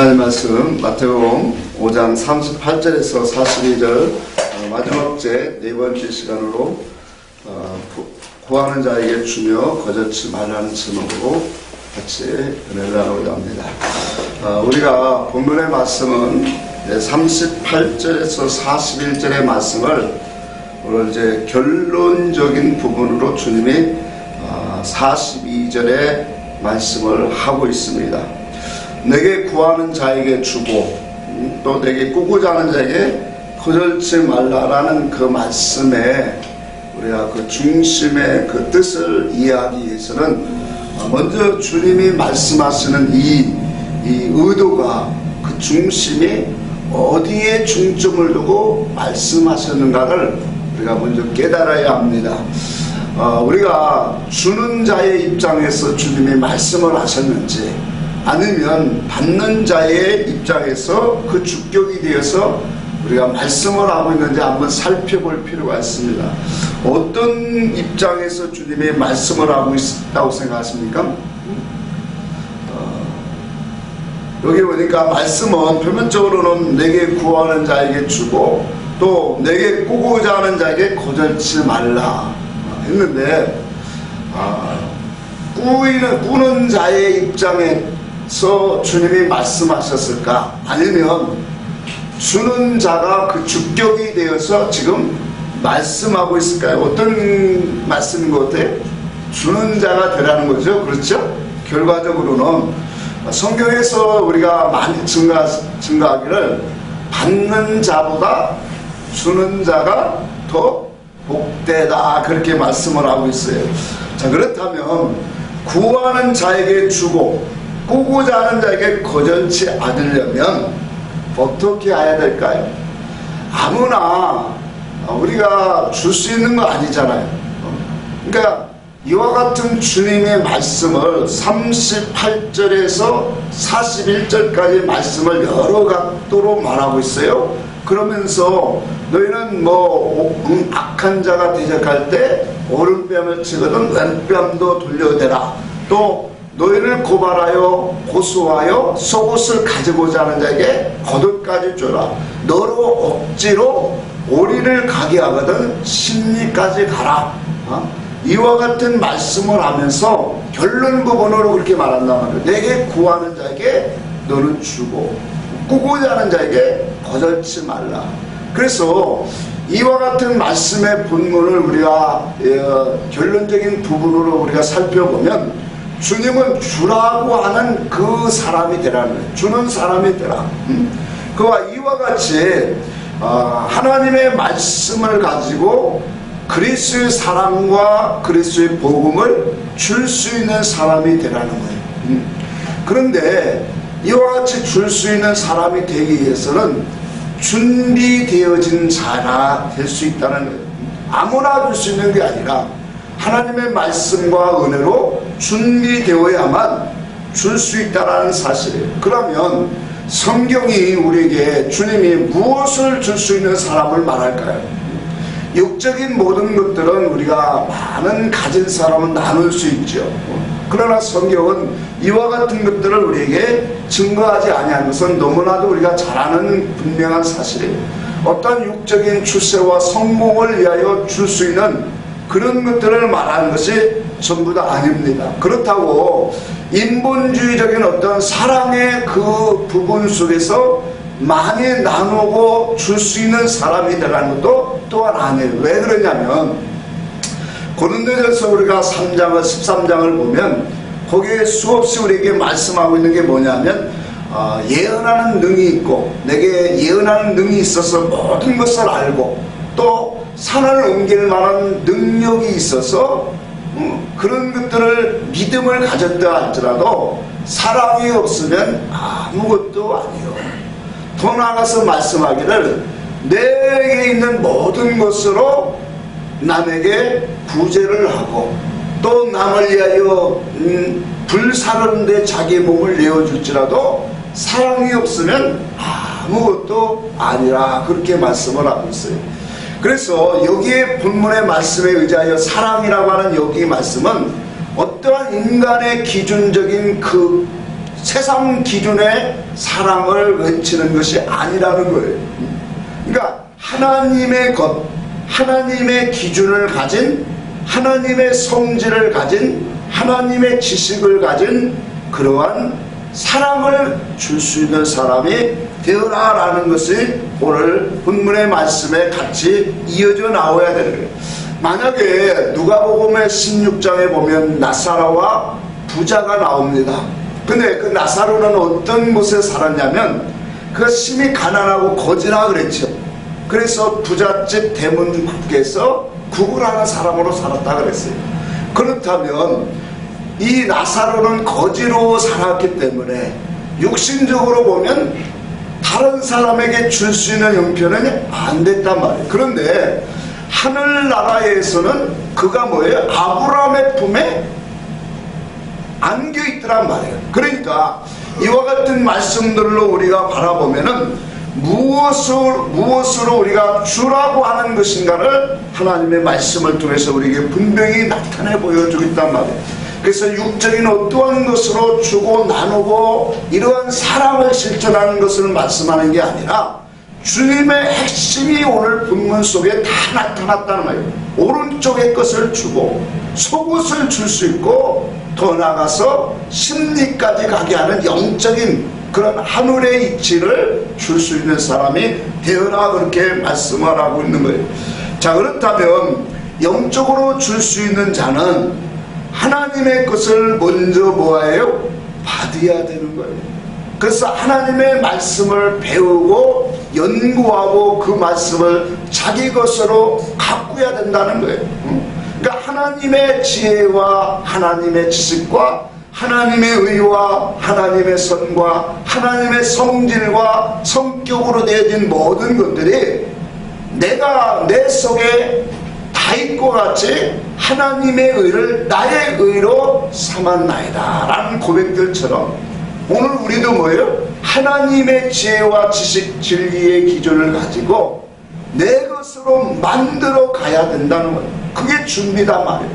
하나님 말씀 마태복음 5장 38절에서 42절 마지막 제 네 번째 시간으로 구하는 자에게 주며 거절치 말라는 제목으로 같이 은혜를 나누고자 합니다. 우리가 본문의 말씀은 38절에서 41절의 말씀을 오늘 이제 결론적인 부분으로 주님이 42절의 말씀을 하고 있습니다. 내게 구하는 자에게 주고 또 내게 꾸고자 하는 자에게 거절치 말라라는 그 말씀에 우리가 그 중심의 그 뜻을 이해하기 위해서는 먼저 주님이 말씀하시는 이 의도가 그 중심이 어디에 중점을 두고 말씀하셨는가를 우리가 먼저 깨달아야 합니다. 우리가 주는 자의 입장에서 주님이 말씀을 하셨는지 아니면 받는 자의 입장에서 그 주격이 되어서 우리가 말씀을 하고 있는지 한번 살펴볼 필요가 있습니다. 어떤 입장에서 주님이 말씀을 하고 있다고 생각하십니까? 여기 보니까 말씀은 표면적으로는 내게 구하는 자에게 주고 또 내게 꾸고자 하는 자에게 거절치 말라 했는데 꾸는 자의 입장에서 주님이 말씀하셨을까? 아니면 주는 자가 그 주격이 되어서 지금 말씀하고 있을까요? 어떤 말씀인 것 같아요? 주는 자가 되라는 거죠. 그렇죠? 결과적으로는 성경에서 우리가 많이 증가하기를 받는 자보다 주는 자가 더 복되다 그렇게 말씀을 하고 있어요. 자, 그렇다면 구하는 자에게 주고 꾸고자 하는 자에게 거절치 않으려면 어떻게 해야 될까요? 아무나 우리가 줄 수 있는 거 아니잖아요. 그러니까 이와 같은 주님의 말씀을 38절에서 41절까지 말씀을 여러 각도로 말하고 있어요. 그러면서 너희는 악한 자가 대적할 때 오른뺨을 치거든 왼뺨도 돌려대라. 또 너희를 고발하여 고소하여 속옷을 가지고자 하는 자에게 겉옷까지 줘라. 너로 억지로 오리를 가게 하거든 심리까지 가라. 이와 같은 말씀을 하면서 결론 부분으로 그렇게 말한단 말이에요. 내게 구하는 자에게 너는 주고 꾸고자 하는 자에게 거절치 말라. 그래서 이와 같은 말씀의 본문을 우리가 결론적인 부분으로 우리가 살펴보면 주님은 주라고 하는 그 사람이 되라는 거예요. 주는 사람이 되라. 그와 이와 같이 하나님의 말씀을 가지고 그리스도의 사랑과 그리스도의 복음을 줄 수 있는 사람이 되라는 거예요. 그런데 이와 같이 줄 수 있는 사람이 되기 위해서는 준비되어진 자라 될 수 있다는 거예요. 아무나 줄 수 있는 게 아니라 하나님의 말씀과 은혜로 준비되어야만 줄 수 있다는 사실이에요. 그러면 성경이 우리에게 주님이 무엇을 줄 수 있는 사람을 말할까요? 육적인 모든 것들은 우리가 많은 가진 사람은 나눌 수 있죠. 그러나 성경은 이와 같은 것들을 우리에게 증거하지 아니한 것은 너무나도 우리가 잘 아는 분명한 사실이에요. 어떤 육적인 출세와 성공을 위하여 줄 수 있는 그런 것들을 말하는 것이 전부 다 아닙니다. 그렇다고 인본주의적인 어떤 사랑의 그 부분 속에서 많이 나누고 줄 수 있는 사람이 되라는 것도 또한 아니에요. 왜 그러냐면 고린도전서 우리가 3장을 13장을 보면 거기에 수없이 우리에게 말씀하고 있는 게 뭐냐면 예언하는 능이 있고 내게 예언하는 능이 있어서 모든 것을 알고 또 산을 옮길 만한 능력이 있어서 그런 것들을 믿음을 가졌다 할지라도 사랑이 없으면 아무것도 아니요. 더 나아가서 말씀하기를 내게 있는 모든 것으로 남에게 구제를 하고 또 남을 위하여 불사르는데 자기 몸을 내어줄지라도 사랑이 없으면 아무것도 아니라 그렇게 말씀을 하고 있어요. 그래서 여기에 본문의 말씀에 의지하여 사랑이라고 하는 여기 말씀은 어떠한 인간의 기준적인 그 세상 기준의 사랑을 외치는 것이 아니라는 거예요. 그러니까 하나님의 것, 하나님의 기준을 가진, 하나님의 성질을 가진, 하나님의 지식을 가진 그러한 사랑을 줄 수 있는 사람이 되어라 라는 것이 오늘 본문의 말씀에 같이 이어져 나와야 되는 거예요. 만약에 누가복음의 16장에 보면 나사로와 부자가 나옵니다. 근데 그 나사로는 어떤 곳에 살았냐면 그 심히 가난하고 거지라 그랬죠. 그래서 부잣집 대문 밖에서 구걸하는 사람으로 살았다 그랬어요. 그렇다면 이 나사로는 거지로 살았기 때문에 육신적으로 보면 다른 사람에게 줄 수 있는 형편은 안 됐단 말이에요. 그런데 하늘나라에서는 그가 뭐예요? 아브라함의 품에 안겨 있더란 말이에요. 그러니까 이와 같은 말씀들로 우리가 바라보면은 무엇으로 우리가 주라고 하는 것인가를 하나님의 말씀을 통해서 우리에게 분명히 나타내 보여주고 있단 말이에요. 그래서 육적인 어떠한 것으로 주고 나누고 이러한 사랑을 실천하는 것을 말씀하는 게 아니라 주님의 핵심이 오늘 본문 속에 다 나타났다는 말이에요. 오른쪽의 것을 주고 속옷을 줄 수 있고 더 나아가서 심리까지 가게 하는 영적인 그런 하늘의 이치를 줄 수 있는 사람이 되어라 그렇게 말씀을 하고 있는 거예요. 자, 그렇다면 영적으로 줄 수 있는 자는 하나님의 것을 먼저 뭐예요? 받아야 되는 거예요. 그래서 하나님의 말씀을 배우고 연구하고 그 말씀을 자기 것으로 가꾸어야 된다는 거예요. 그러니까 하나님의 지혜와 하나님의 지식과 하나님의 의와 하나님의 선과 하나님의 성질과 성격으로 되어진 모든 것들이 내가 내 속에 다 있고 같이 하나님의 의를 나의 의로 삼았나이다 라는 고백들처럼 오늘 우리도 뭐예요? 하나님의 지혜와 지식 진리의 기준을 가지고 내 것으로 만들어 가야 된다는 거예요. 그게 준비단 말이에요.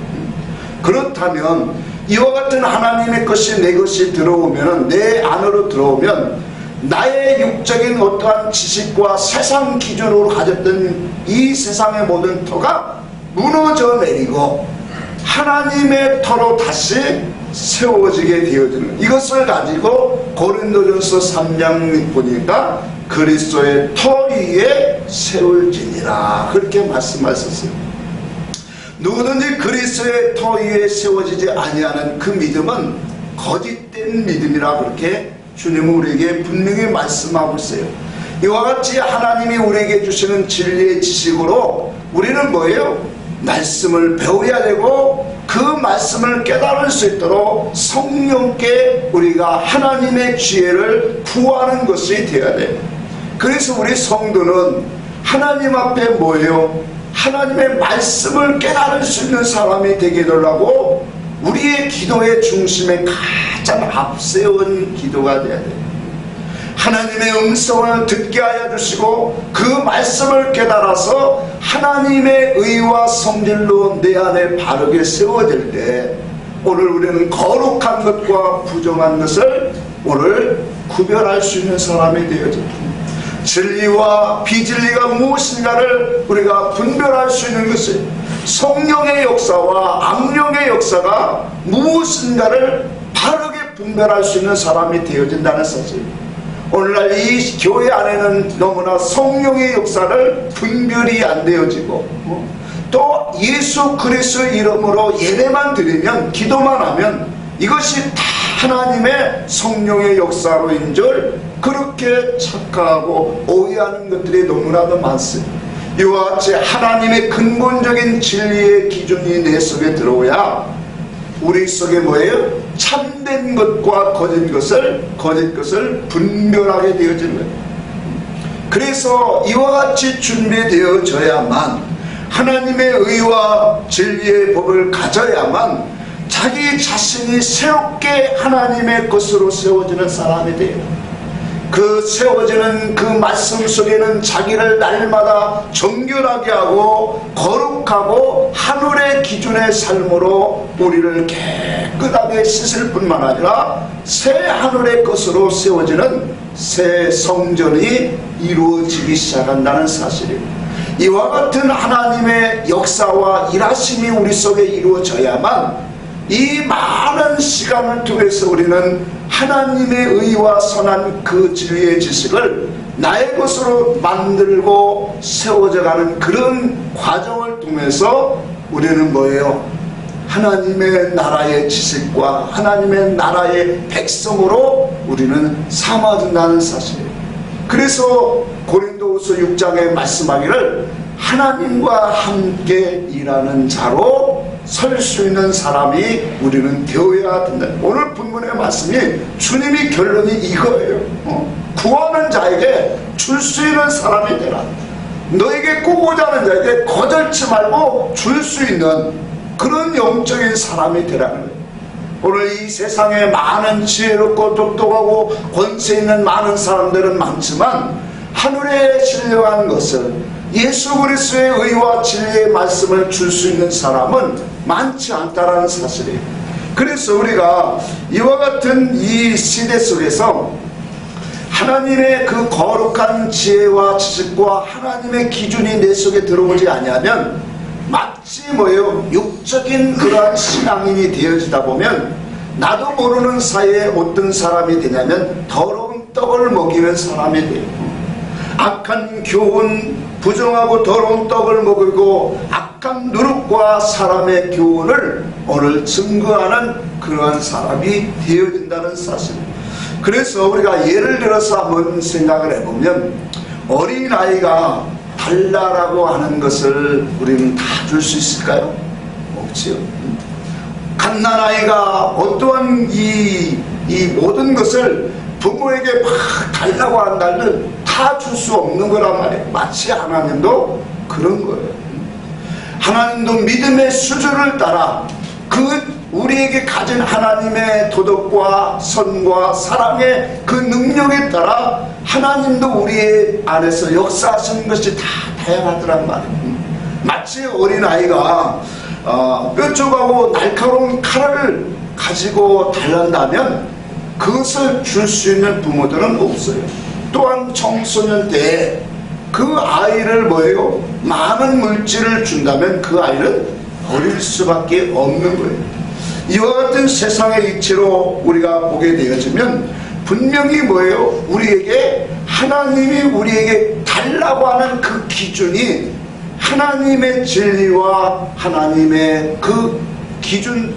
그렇다면 이와 같은 하나님의 것이 내 것이 들어오면, 내 안으로 들어오면 나의 육적인 어떠한 지식과 세상 기준으로 가졌던 이 세상의 모든 터가 무너져 내리고 하나님의 터로 다시 세워지게 되어지는, 이것을 가지고 고린도전서 3장 보니까 그리스도의 터 위에 세울지니라 그렇게 말씀하셨어요. 누구든지 그리스도의 터 위에 세워지지 아니하는 그 믿음은 거짓된 믿음이라 그렇게 주님은 우리에게 분명히 말씀하고 있어요. 이와 같이 하나님이 우리에게 주시는 진리의 지식으로 우리는 뭐예요? 말씀을 배워야 되고 그 말씀을 깨달을 수 있도록 성령께 우리가 하나님의 지혜를 구하는 것이 되어야 돼요. 그래서 우리 성도는 하나님 앞에 뭐예요? 하나님의 말씀을 깨달을 수 있는 사람이 되게 해달라고 우리의 기도의 중심에 가장 앞세운 기도가 되어야 돼요. 하나님의 음성을 듣게 하여 주시고 그 말씀을 깨달아서 하나님의 의와 성질로 내 안에 바르게 세워질 때 오늘 우리는 거룩한 것과 부정한 것을 오늘 구별할 수 있는 사람이 되어집니다. 진리와 비진리가 무엇인가를 우리가 분별할 수 있는 것이 성령의 역사와 악령의 역사가 무엇인가를 바르게 분별할 수 있는 사람이 되어진다는 사실입니다. 오늘날 이 교회 안에는 너무나 성령의 역사를 분별이 안 되어지고 또 예수 그리스도의 이름으로 예배만 드리면 기도만 하면 이것이 다 하나님의 성령의 역사로인 줄 그렇게 착각하고 오해하는 것들이 너무나도 많습니다. 이와 같이 하나님의 근본적인 진리의 기준이 내 속에 들어오야 우리 속에 뭐예요? 참된 것과 거짓 것을 분별하게 되어지는 거예요. 그래서 이와 같이 준비되어져야만 하나님의 의와 진리의 법을 가져야만 자기 자신이 새롭게 하나님의 것으로 세워지는 사람이 돼요. 그 세워지는 그 말씀 속에는 자기를 날마다 정결하게 하고 거룩하고 하늘의 기준의 삶으로 우리를 깨끗하게 씻을 뿐만 아니라 새 하늘의 것으로 세워지는 새 성전이 이루어지기 시작한다는 사실입니다. 이와 같은 하나님의 역사와 일하심이 우리 속에 이루어져야만 이 많은 시간을 통해서 우리는 하나님의 의와 선한 그 진리의 지식을 나의 것으로 만들고 세워져가는 그런 과정을 통해서 우리는 뭐예요? 하나님의 나라의 지식과 하나님의 나라의 백성으로 우리는 삼아진다는 사실이에요. 그래서 고린도후서 6장에 말씀하기를 하나님과 함께 일하는 자로 설 수 있는 사람이 우리는 되어야 된다. 오늘 본문의 말씀이 주님이 결론이 이거예요. 구하는 자에게 줄 수 있는 사람이 되라. 너에게 꾸고자 하는 자에게 거절치 말고 줄 수 있는 그런 영적인 사람이 되라는 거예요. 오늘 이 세상에 많은 지혜롭고 똑똑하고 권세 있는 많은 사람들은 많지만 하늘에 신령한 것을 예수 그리스도의 의와 진리의 말씀을 줄 수 있는 사람은 많지 않다라는 사실이에요. 그래서 우리가 이와 같은 이 시대 속에서 하나님의 그 거룩한 지혜와 지식과 하나님의 기준이 내 속에 들어오지 아니하면 마치 뭐예요? 육적인 그러한 신앙인이 되어지다 보면 나도 모르는 사이에 어떤 사람이 되냐면 더러운 떡을 먹이는 사람이 돼요. 악한 교훈, 부정하고 더러운 떡을 먹이고 악한 누룩과 사람의 교훈을 오늘 증거하는 그러한 사람이 되어진다는 사실. 그래서 우리가 예를 들어서 한번 생각을 해보면 어린아이가 달라라고 하는 것을 우리는 다 줄 수 있을까요? 없지요. 갓난아이가 어떠한 이 모든 것을 부모에게 막 달라고 한다면 다 줄 수 없는 거란 말이에요. 마치 하나님도 그런 거예요. 하나님도 믿음의 수준을 따라 그 우리에게 가진 하나님의 도덕과 선과 사랑의 그 능력에 따라 하나님도 우리 안에서 역사하시는 것이 다 다양하더란 말이에요. 마치 어린아이가 뾰족하고 날카로운 칼을 가지고 달란다면 그것을 줄 수 있는 부모들은 없어요. 또한 청소년 때 그 아이를 뭐예요? 많은 물질을 준다면 그 아이는 어릴 수밖에 없는 거예요. 이와 같은 세상의 이치로 우리가 보게 되어지면 분명히 뭐예요? 우리에게 하나님이 우리에게 달라고 하는 그 기준이 하나님의 진리와 하나님의 그 기준,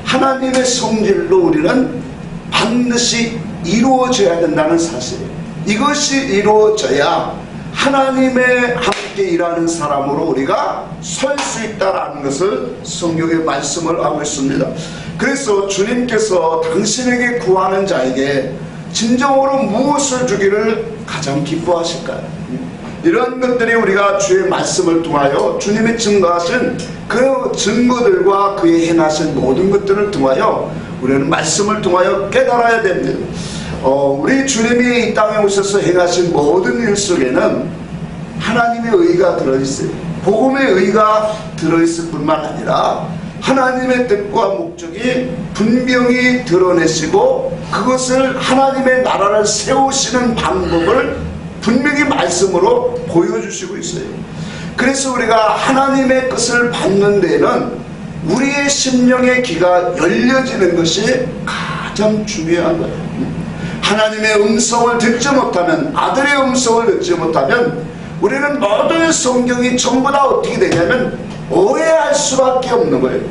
하나님의 성질로 우리는 반드시 이루어져야 된다는 사실이에요. 이것이 이루어져야 하나님의 함께 일하는 사람으로 우리가 설 수 있다는 것을 성경의 말씀을 하고 있습니다. 그래서 주님께서 당신에게 구하는 자에게 진정으로 무엇을 주기를 가장 기뻐하실까요? 이런 것들이 우리가 주의 말씀을 통하여 주님이 증거하신 그 증거들과 그의 행하신 모든 것들을 통하여 우리는 말씀을 통하여 깨달아야 됩니다. 우리 주님이 이 땅에 오셔서 행하신 모든 일 속에는 하나님의 의가 들어있어요. 복음의 의가 들어있을 뿐만 아니라 하나님의 뜻과 목적이 분명히 드러내시고 그것을 하나님의 나라를 세우시는 방법을 분명히 말씀으로 보여주시고 있어요. 그래서 우리가 하나님의 뜻을 받는 데에는 우리의 심령의 귀가 열려지는 것이 가장 중요한 거예요. 하나님의 음성을 듣지 못하면, 아들의 음성을 듣지 못하면 우리는 모든 성경이 전부 다 어떻게 되냐면 오해할 수밖에 없는 거예요.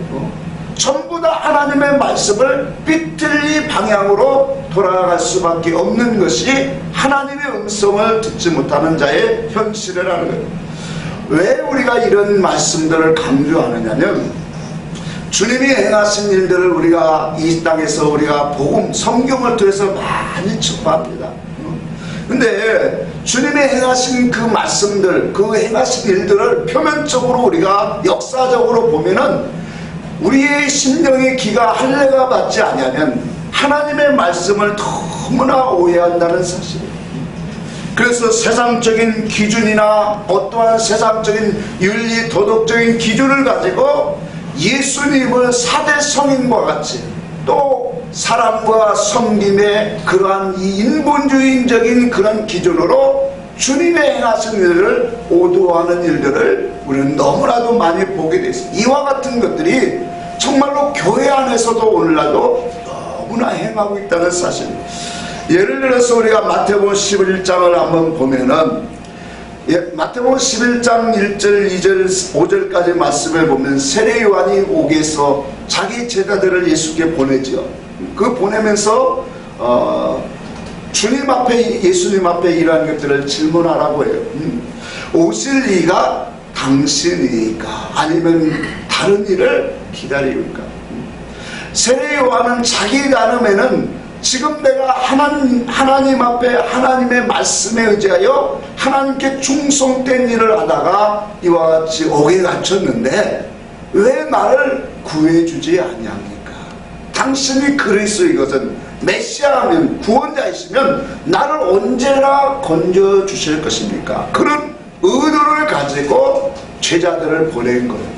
전부 다 하나님의 말씀을 삐뚤리 방향으로 돌아갈 수밖에 없는 것이 하나님의 음성을 듣지 못하는 자의 현실이라는 거예요. 왜 우리가 이런 말씀들을 강조하느냐면 주님이 행하신 일들을 우리가 이 땅에서 우리가 복음, 성경을 통해서 많이 접합니다. 근데 주님이 행하신 그 말씀들, 그 행하신 일들을 표면적으로 우리가 역사적으로 보면은 우리의 심령의 귀가 할례가 받지 아니하면 하나님의 말씀을 너무나 오해한다는 사실이에요. 그래서 세상적인 기준이나 어떠한 세상적인 윤리 도덕적인 기준을 가지고 예수님을 4대 성인과 같이 또 사랑과 섬김의 그러한 이 인본주의적인 그런 기준으로 주님의 행하신 일을 오도하는 일들을 우리는 너무나도 많이 보게 되어 있습니다. 이와 같은 것들이 정말로 교회 안에서도 오늘날도 너무나 행하고 있다는 사실입니다. 예를 들어서 우리가 마태복음 11장을 한번 보면은 마태복음 11장 1절, 2절, 5절까지 말씀을 보면 세례 요한이 옥에서 자기 제자들을 예수께 보내죠. 그 보내면서 주님 앞에, 예수님 앞에 이러한 것들을 질문하라고 해요. 오실 이가 당신이니까 아니면 다른 일을 기다리니까. 세례 요한은 자기 나름에는 지금 내가 하나님 앞에 하나님의 말씀에 의지하여 하나님께 충성된 일을 하다가 이와 같이 옥에 갇혔는데 왜 나를 구해주지 아니합니까? 당신이 그리스도이거든 메시아라면 구원자이시면 나를 언제나 건져주실 것입니까? 그런 의도를 가지고 제자들을 보낸 거예요.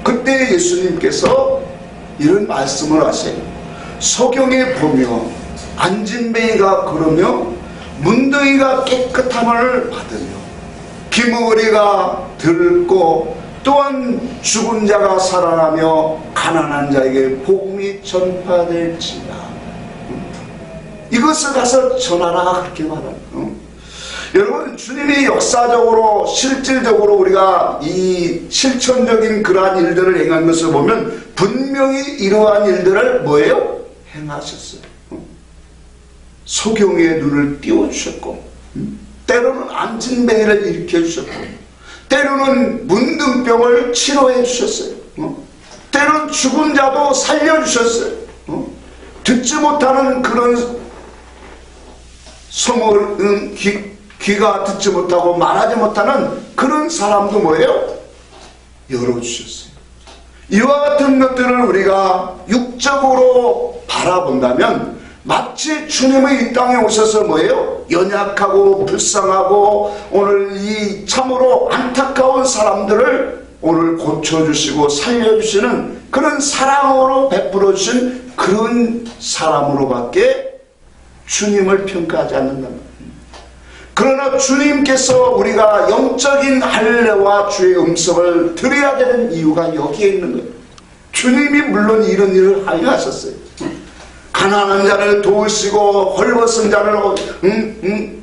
그때 예수님께서 이런 말씀을 하세요. 소경에 보며 안진뱅이가 그러며 문둥이가 깨끗함을 받으며 비무거리가 들고 또한 죽은 자가 살아나며 가난한 자에게 복음이 전파될지라. 이것을 가서 전하라 그렇게 말합니다. 여러분 주님이 역사적으로 실질적으로 우리가 이 실천적인 그러한 일들을 행한 것을 보면 분명히 이러한 일들을 뭐예요? 행하셨어요. 소경의 눈을 띄워주셨고 때로는 안진뱅이를 일으켜주셨고 때로는 문둥병을 치료해 주셨어요. 때로는 죽은 자도 살려주셨어요. 듣지 못하는 그런 소문은 귀가 듣지 못하고 말하지 못하는 그런 사람도 뭐예요? 열어주셨어요. 이와 같은 것들을 우리가 육적으로 바라본다면 마치 주님의 이 땅에 오셔서 뭐예요? 연약하고 불쌍하고 오늘 이 참으로 안타까운 사람들을 오늘 고쳐주시고 살려주시는 그런 사랑으로 베풀어 주신 그런 사람으로밖에 주님을 평가하지 않는다. 그러나 주님께서 우리가 영적인 할례와 주의 음성을 드려야 되는 이유가 여기에 있는 거예요. 주님이 물론 이런 일을 하셨어요. 가난한 자를 도우시고 헐벗은 자를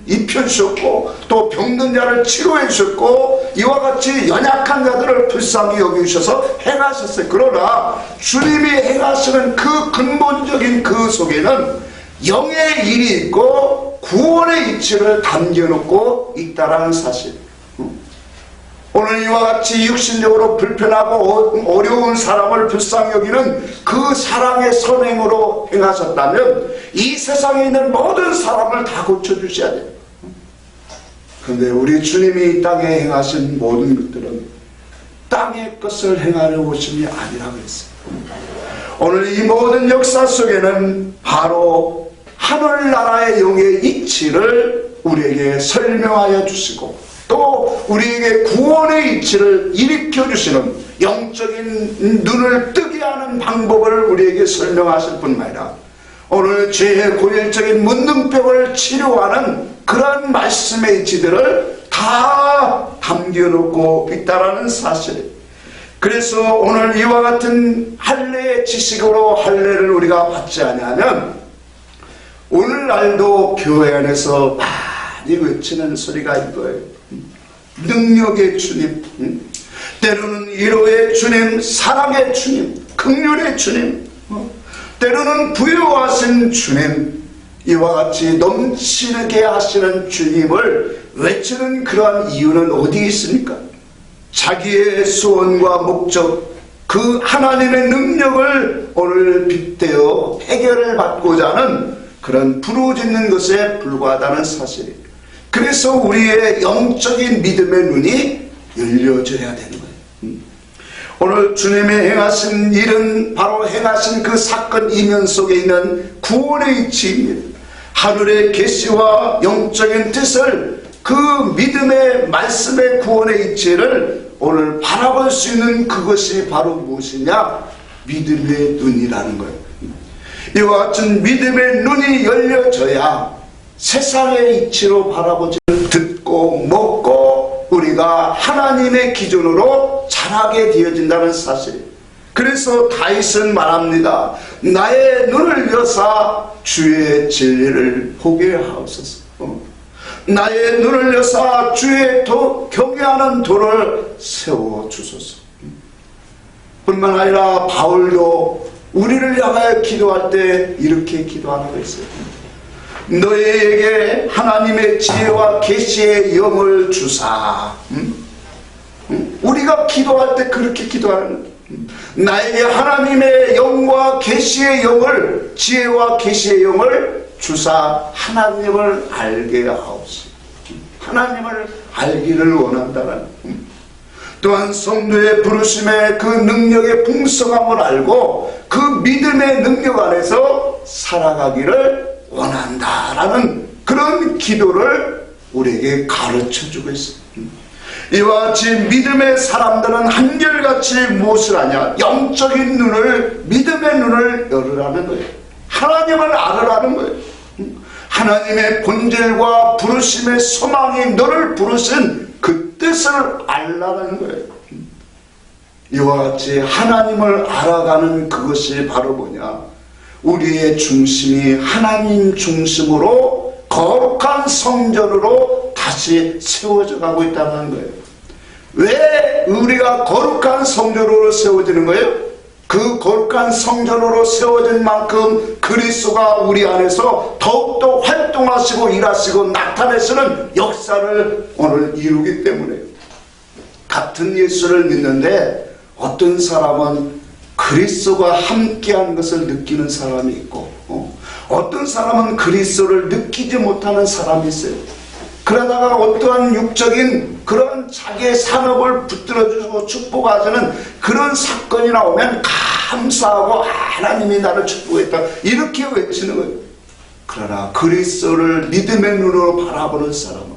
입혀주셨고 또 병든 자를 치료해 주셨고 이와 같이 연약한 자들을 불쌍히 여기셔서 행하셨어요. 그러나 주님이 행하시는 그 근본적인 그 속에는 영의 일이 있고 구원의 이치를 담겨놓고 있다라는 사실. 오늘 이와 같이 육신적으로 불편하고 어려운 사람을 불쌍히 여기는 그 사랑의 선행으로 행하셨다면 이 세상에 있는 모든 사람을 다 고쳐주셔야 돼요. 그런데 우리 주님이 이 땅에 행하신 모든 것들은 땅의 것을 행하려 오심이 아니라 그랬어요. 오늘 이 모든 역사 속에는 바로 하늘나라의 영의 이치를 우리에게 설명하여 주시고 또 우리에게 구원의 이치를 일으켜 주시는 영적인 눈을 뜨게 하는 방법을 우리에게 설명하실 뿐만 아니라 오늘 죄의 고열적인 문둥병을 치료하는 그런 말씀의 이치들을 다 담겨놓고 있다라는 사실. 그래서 오늘 이와 같은 할례의 지식으로 할례를 우리가 받지 않으면 오늘날도 교회 안에서 많이 외치는 소리가 이거예요. 능력의 주님, 때로는 위로의 주님, 사랑의 주님, 긍휼의 주님, 때로는 부유하신 주님, 이와 같이 넘치게 하시는 주님을 외치는 그러한 이유는 어디 있습니까? 자기의 소원과 목적, 그 하나님의 능력을 오늘 빗대어 해결을 받고자 하는 그런 부르짖는 것에 불과하다는 사실이에요. 그래서 우리의 영적인 믿음의 눈이 열려져야 되는 거예요. 오늘 주님이 행하신 일은 바로 행하신 그 사건 이면 속에 있는 구원의 이치입니다. 하늘의 계시와 영적인 뜻을, 그 믿음의 말씀의 구원의 이치를 오늘 바라볼 수 있는 그것이 바로 무엇이냐? 믿음의 눈이라는 거예요. 이와 같은 믿음의 눈이 열려져야 세상의 이치로 바라보지, 듣고 먹고 우리가 하나님의 기준으로 자라게 되어진다는 사실. 그래서 다윗은 말합니다. 나의 눈을 여사 주의 진리를 보게 하옵소서. 나의 눈을 여사 주의 경외하는 도를 세워주소서. 뿐만 아니라 바울도 우리를 향하여 기도할 때 이렇게 기도하고 있어요. 너희에게 하나님의 지혜와 계시의 영을 주사. 우리가 기도할 때 그렇게 기도하는 거예요. 나에게 하나님의 영과 계시의 영을, 지혜와 계시의 영을 주사 하나님을 알게 하옵소서. 하나님을 알기를 원한다는. 또한 성도의 부르심의 그 능력의 풍성함을 알고 그 믿음의 능력 안에서 살아가기를 원한다라는 그런 기도를 우리에게 가르쳐주고 있습니다. 이와 같이 믿음의 사람들은 한결같이 무엇을 하냐? 영적인 눈을, 믿음의 눈을 열으라는 거예요. 하나님을 알으라는 거예요. 하나님의 본질과 부르심의 소망이 너를 부르신 그 뜻을 알라는 거예요. 이와 같이 하나님을 알아가는 그것이 바로 뭐냐? 우리의 중심이 하나님 중심으로 거룩한 성전으로 다시 세워져 가고 있다는 거예요. 왜 우리가 거룩한 성전으로 세워지는 거예요? 그 거룩한 성전으로 세워진 만큼 그리스도가 우리 안에서 더욱더 활동하시고 일하시고 나타내시는 역사를 오늘 이루기 때문에. 같은 예수를 믿는데 어떤 사람은 그리스도가 함께한 것을 느끼는 사람이 있고, 어떤 사람은 그리스도를 느끼지 못하는 사람이 있어요. 그러다가 어떠한 육적인 그런 자기의 산업을 붙들어주고 축복하시는 그런 사건이 나오면 감사하고 하나님이 나를 축복했다 이렇게 외치는 거예요. 그러나 그리스도를 믿음의 눈으로 바라보는 사람은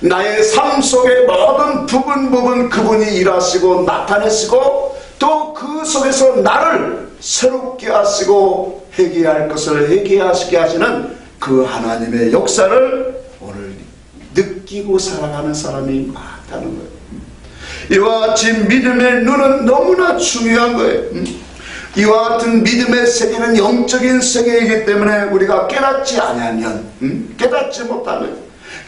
나의 삶 속의 모든 부분 그분이 일하시고 나타내시고 또 그 속에서 나를 새롭게 하시고 회개할 것을 회개하시게 하시는 그 하나님의 역사를 오늘 느끼고 살아가는 사람이 많다는 거예요. 이와 같이 믿음의 눈은 너무나 중요한 거예요. 이와 같은 믿음의 세계는 영적인 세계이기 때문에 우리가 깨닫지 않으면, 깨닫지 못하면,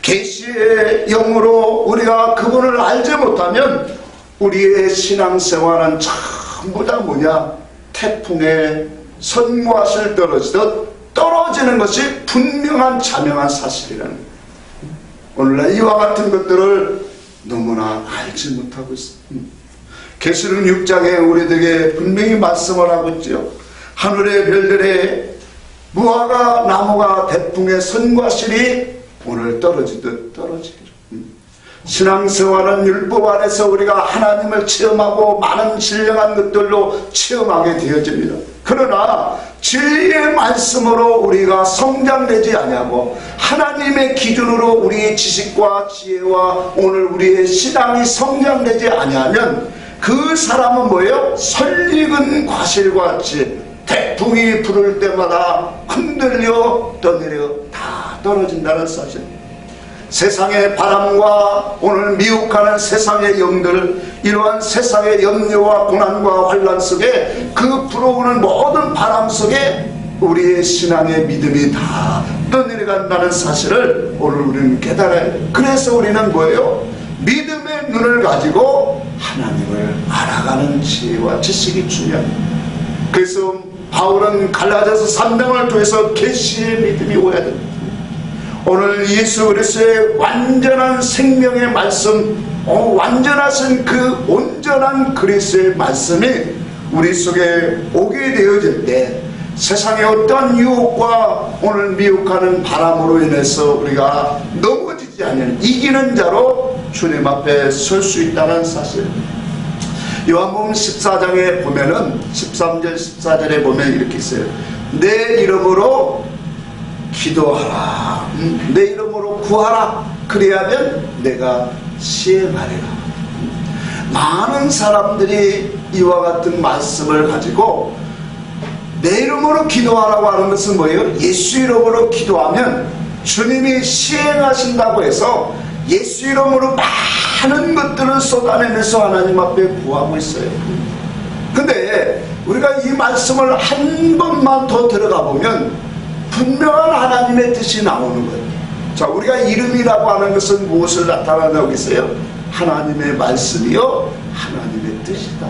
계시의 영으로 우리가 그분을 알지 못하면 우리의 신앙생활은 전부 다 뭐냐? 태풍에 선무앗을 떨어지듯 떨어지는 것이 분명한 자명한 사실이라는 거예요. 오늘날 이와 같은 것들을 너무나 알지 못하고 있습니다. 계시록 6장에 우리들에게 분명히 말씀을 하고 있죠. 하늘의 별들의 무화과 나무가 태풍의 선과실이 오늘 떨어지듯 떨어지기를. 신앙생활은 율법 안에서 우리가 하나님을 체험하고 많은 신령한 것들로 체험하게 되어집니다. 그러나 진리의 말씀으로 우리가 성장되지 아니하고 하나님의 기준으로 우리의 지식과 지혜와 오늘 우리의 신앙이 성장되지 아니하면 그 사람은 뭐예요? 설익은 과실과 같이 태풍이 부를 때마다 흔들려 떠내려 다 떨어진다는 사실. 세상의 바람과 오늘 미혹하는 세상의 영들, 이러한 세상의 염려와 고난과 환난 속에 그 불어오는 모든 바람 속에 우리의 신앙의 믿음이 다 떠내려간다는 사실을 오늘 우리는 깨달아야 해요. 그래서 우리는 뭐예요? 믿음의 눈을 가지고 하나님을 알아가는 지혜와 지식이 중요합니다. 그래서 바울은 갈라디아서 3장을 통해서 계시의 믿음이 오야 됩니다. 오늘 예수 그리스도의 완전한 생명의 말씀, 완전하신 그 온전한 그리스도의 말씀이 우리 속에 오게 되어질 때 세상의 어떠한 유혹과 오늘 미혹하는 바람으로 인해서 우리가 넘어지지 않는 이기는 자로 주님 앞에 설 수 있다는 사실. 요한복음 14장에 보면은 13절 14절에 보면 이렇게 있어요. 내 이름으로 기도하라. 내 이름으로 구하라. 그래야면 내가 시행하리라. 많은 사람들이 이와 같은 말씀을 가지고 내 이름으로 기도하라고 하는 것은 뭐예요? 예수 이름으로 기도하면 주님이 시행하신다고 해서 예수 이름으로 많은 것들을 쏟아내면서 하나님 앞에 구하고 있어요. 근데 우리가 이 말씀을 한 번만 더 들어가 보면 분명한 하나님의 뜻이 나오는 거예요. 자, 우리가 이름이라고 하는 것은 무엇을 나타내고 있어요? 하나님의 말씀이요 하나님의 뜻이다.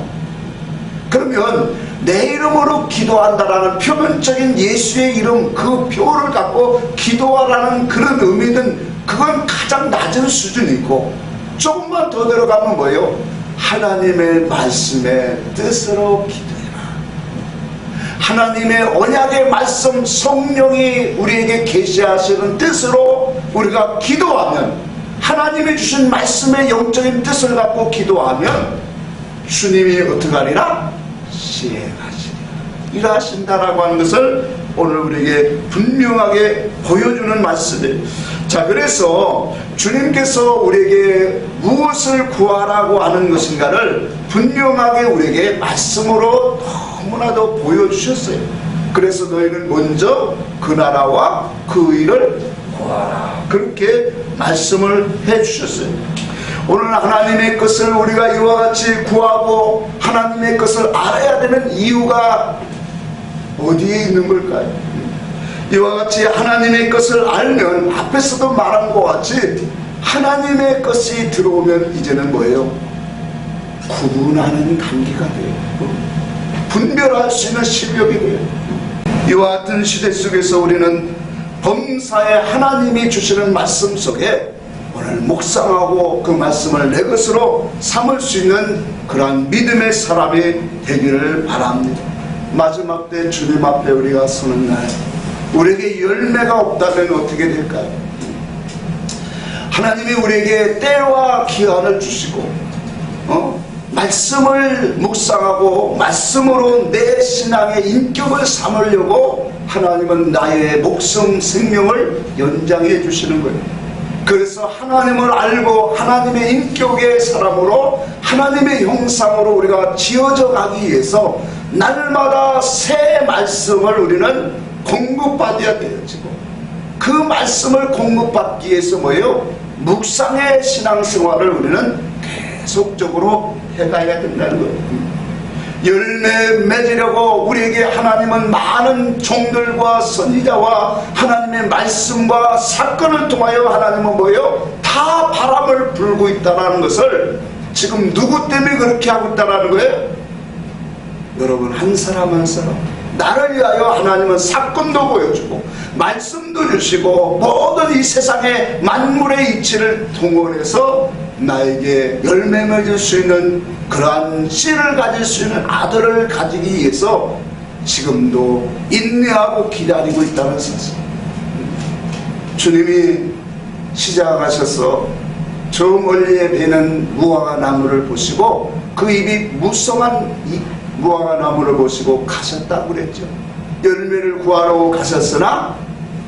그러면 내 이름으로 기도한다라는 표면적인 예수의 이름 그 표를 갖고 기도하라는 그런 의미는 그건 가장 낮은 수준이고, 조금만 더 들어가면 뭐예요? 하나님의 말씀의 뜻으로 기도해라. 하나님의 언약의 말씀 성령이 우리에게 계시하시는 뜻으로 우리가 기도하면, 하나님이 주신 말씀의 영적인 뜻을 갖고 기도하면 주님이 어떻게 하리라? 시행하시리라. 일하신다라고 하는 것을 오늘 우리에게 분명하게 보여주는 말씀이에요. 자, 그래서 주님께서 우리에게 무엇을 구하라고 하는 것인가를 분명하게 우리에게 말씀으로 너무나도 보여주셨어요. 그래서 너희는 먼저 그 나라와 그 의를 구하라. 그렇게 말씀을 해주셨어요. 오늘 하나님의 것을 우리가 이와 같이 구하고 하나님의 것을 알아야 되는 이유가 어디에 있는 걸까요? 이와 같이 하나님의 것을 알면 앞에서도 말한 것 같이 하나님의 것이 들어오면 이제는 뭐예요? 구분하는 단계가 돼요. 분별할 수 있는 실력이 돼요. 이와 같은 시대 속에서 우리는 범사에 하나님이 주시는 말씀 속에 오늘 묵상하고 그 말씀을 내 것으로 삼을 수 있는 그러한 믿음의 사람이 되기를 바랍니다. 마지막 때 주님 앞에 우리가 서는 날 우리에게 열매가 없다면 어떻게 될까요? 하나님이 우리에게 때와 기한을 주시고 말씀을 묵상하고 말씀으로 내 신앙의 인격을 삼으려고 하나님은 나의 목숨 생명을 연장해 주시는 거예요. 그래서 하나님을 알고 하나님의 인격의 사람으로 하나님의 형상으로 우리가 지어져 가기 위해서 날마다 새 말씀을 우리는 공급받아야 되어지고, 그 말씀을 공급받기 위해서 뭐예요? 묵상의 신앙생활을 우리는 계속적으로 해가야 된다는 거예요. 열매 맺으려고 우리에게 하나님은 많은 종들과 선지자와 하나님의 말씀과 사건을 통하여 하나님은 뭐예요? 다 바람을 불고 있다는 것을 지금 누구 때문에 그렇게 하고 있다는 거예요? 여러분 한 사람 한 사람 나를 위하여 하나님은 사건도 보여주고 말씀도 주시고 모든 이 세상의 만물의 이치를 동원해서 나에게 열매 맺을 수 있는 그러한 씨를 가질 수 있는 아들을 가지기 위해서 지금도 인내하고 기다리고 있다는 사실. 주님이 시작하셔서 저 멀리에 배는 무화과 나무를 보시고 그 입이 무성한 이 무화과 나무를 보시고 가셨다고 그랬죠. 열매를 구하러 가셨으나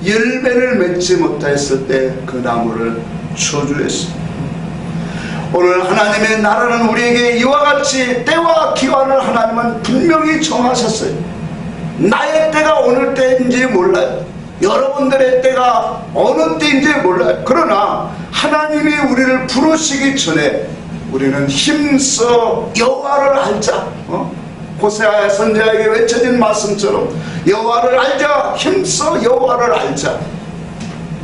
열매를 맺지 못했을 때 그 나무를 저주했습니다. 오늘 하나님의 나라는 우리에게 이와 같이 때와 기간을 하나님은 분명히 정하셨어요. 나의 때가 어느 때인지 몰라요. 여러분들의 때가 어느 때인지 몰라요. 그러나 하나님이 우리를 부르시기 전에 우리는 힘써 여호와를 알자. 호세아 선지자에게 외쳐진 말씀처럼 여호와를 알자. 힘써 여호와를 알자.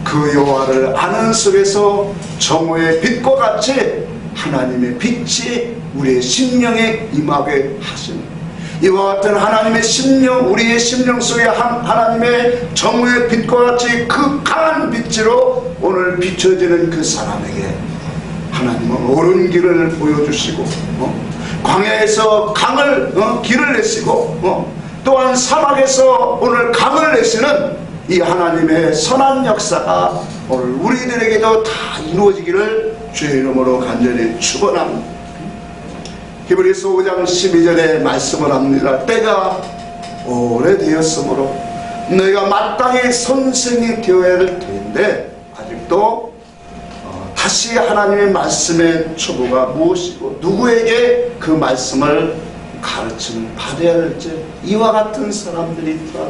그 여호와를 아는 속에서 정오의 빛과 같이 하나님의 빛이 우리의 심령에 임하게 하십니다. 이와 같은 하나님의 심령, 우리의 심령 속에 하나님의 정오의 빛과 같이 그 강한 빛으로 오늘 비춰지는 그 사람에게 하나님은 옳은 길을 보여주시고 광야에서 강을 길을 내시고 또한 사막에서 오늘 강을 내시는 이 하나님의 선한 역사가 오늘 우리들에게도 다 이루어지기를 주의 이름으로 간절히 축원합니다. 히브리서 5장 12절에 말씀을 합니다. 때가 오래되었으므로 너희가 마땅히 선생이 되어야 될 터인데 아직도 다시 하나님의 말씀의 초보가 무엇이고 누구에게 그 말씀을 가르침을 받아야 할지 이와 같은 사람들이 있다.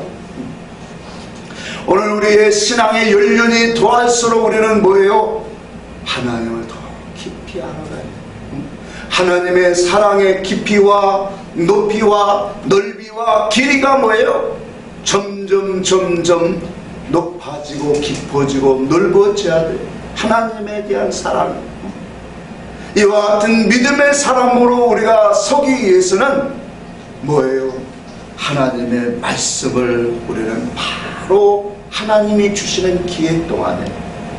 오늘 우리의 신앙의 연륜이 더할수록 우리는 뭐예요? 하나님을 더 깊이 알아가야 돼요. 하나님의 사랑의 깊이와 높이와 넓이와 길이가 뭐예요? 점점 높아지고 깊어지고 넓어져야 돼요. 하나님에 대한 사랑. 이와 같은 믿음의 사람으로 우리가 서기 위해서는 뭐예요? 하나님의 말씀을 우리는 바로 하나님이 주시는 기회 동안에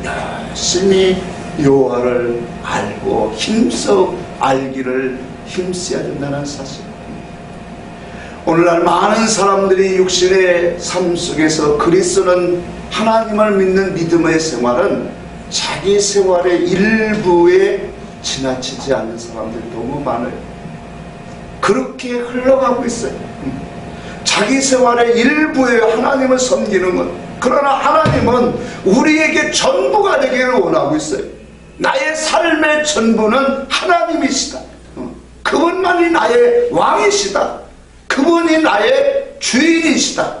열심히 여호와를 알고 힘써 알기를 힘써야 된다는 사실. 오늘날 많은 사람들이 육신의 삶 속에서 그리스도는 하나님을 믿는 믿음의 생활은 자기 생활의 일부에 지나치지 않는 사람들이 너무 많아요. 그렇게 흘러가고 있어요. 자기 생활의 일부에 하나님을 섬기는 것. 그러나 하나님은 우리에게 전부가 되기를 원하고 있어요. 나의 삶의 전부는 하나님이시다. 그분만이 나의 왕이시다. 그분이 나의 주인이시다.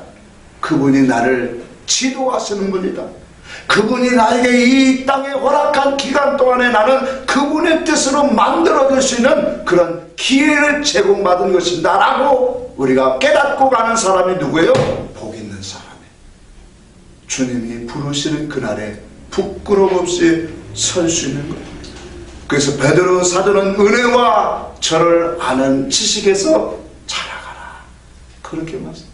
그분이 나를 지도하시는 분이다. 그분이 나에게 이 땅에 허락한 기간 동안에 나는 그분의 뜻으로 만들어줄 수 있는 그런 기회를 제공받은 것이다 라고 우리가 깨닫고 가는 사람이 누구예요? 복 있는 사람이에요. 주님이 부르시는 그날에 부끄럼 없이 설 수 있는 거예요. 그래서 베드로 사도는 은혜와 저를 아는 지식에서 자라가라 그렇게 말씀합니다.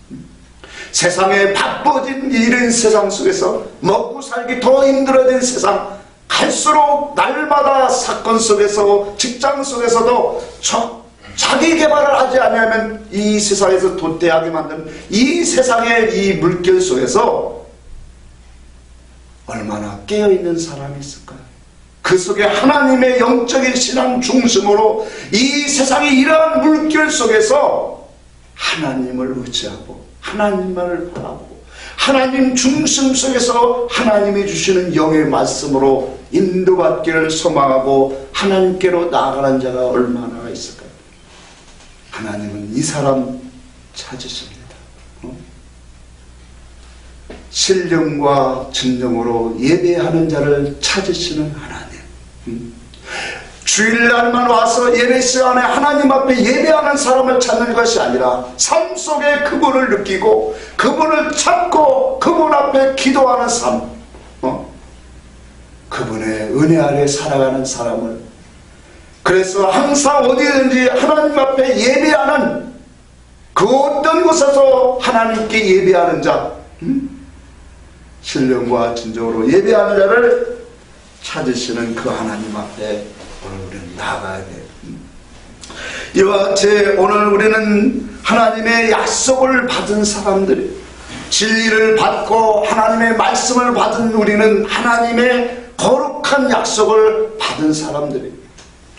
세상에 바빠진 이런 세상 속에서 먹고 살기 더 힘들어진 세상, 갈수록 날마다 사건 속에서 직장 속에서도 자기 개발을 하지 않으면 이 세상에서 도태하게 만드는 이 세상의 이 물결 속에서 얼마나 깨어있는 사람이 있을까요? 그 속에 하나님의 영적인 신앙 중심으로 이 세상의 이러한 물결 속에서 하나님을 의지하고 하나님만을 바라보고 하나님 중심 속에서 하나님이 주시는 영의 말씀으로 인도받기를 소망하고 하나님께로 나아가는 자가 얼마나 있을까요? 하나님은 이 사람 찾으십니다. 신령과 진정으로 예배하는 자를 찾으시는 하나님. 주일날만 와서 예배 시간에 하나님 앞에 예배하는 사람을 찾는 것이 아니라 삶 속에 그분을 느끼고 그분을 찾고 그분 앞에 기도하는 삶, 그분의 은혜 아래 살아가는 사람을, 그래서 항상 어디든지 하나님 앞에 예배하는 그 어떤 곳에서 하나님께 예배하는 자, 신령과 진정으로 예배하는 자를 찾으시는 그 하나님 앞에 오늘 우리는 나아가야 돼요. 이와 같이 오늘 우리는 하나님의 약속을 받은 사람들이, 진리를 받고 하나님의 말씀을 받은 우리는 하나님의 거룩한 약속을 받은 사람들이,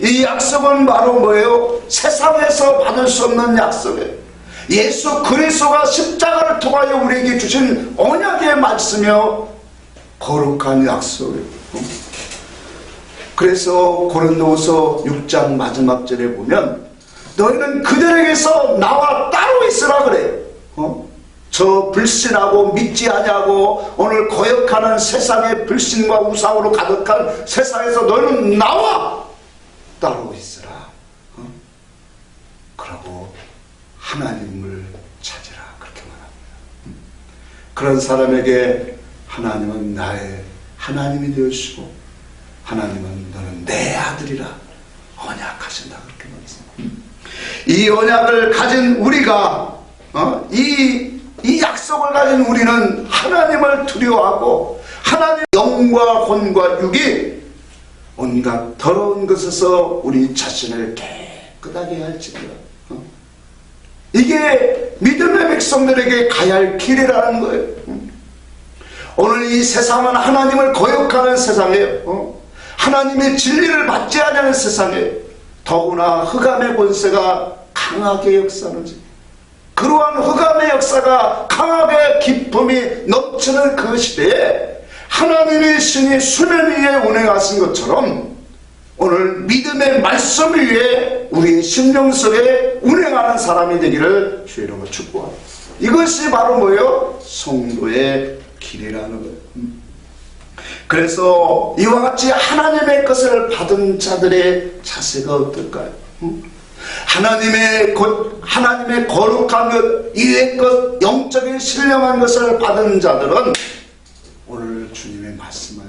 이 약속은 바로 뭐예요? 세상에서 받을 수 없는 약속이에요. 예수 그리스도가 십자가를 통하여 우리에게 주신 언약의 말씀이요 거룩한 약속이에요. 그래서 고린도후서 6장 마지막 절에 보면 너희는 그들에게서 나와 따로 있으라 그래요. 저 불신하고 믿지 아니하고 오늘 거역하는 세상의 불신과 우상으로 가득한 세상에서 너희는 나와 따로 있으라. 그러고 하나님을 찾으라 그렇게 말합니다. 그런 사람에게 하나님은 나의 하나님이 되어주시고 하나님은 너는 내 아들이라 언약하신다 그렇게 말했습니다. 이 언약을 가진 우리가 이 약속을 가진 우리는 하나님을 두려워하고 하나님의 영과魂과 육이 온갖 더러운 것에서 우리 자신을 깨끗하게 할지니라. 이게 믿음의 백성들에게 가야 할 길이라는 거예요. 오늘 이 세상은 하나님을 거역하는 세상이에요. 하나님의 진리를 받지 않는 세상에 더구나 흑암의 권세가 강하게 역사하는지, 그러한 흑암의 역사가 강하게 기쁨이 넘치는 그 시대에 하나님의 신이 수면 위에 운행하신 것처럼 오늘 믿음의 말씀 위에 우리의 심령 속에 운행하는 사람이 되기를 주의 이름으로 축복합니다. 이것이 바로 뭐예요? 성도의 길이라는 거예요. 그래서 이와 같이 하나님의 것을 받은 자들의 자세가 어떨까요? 하나님의 거룩한 것, 이의 것, 영적인 신령한 것을 받은 자들은 오늘 주님의 말씀을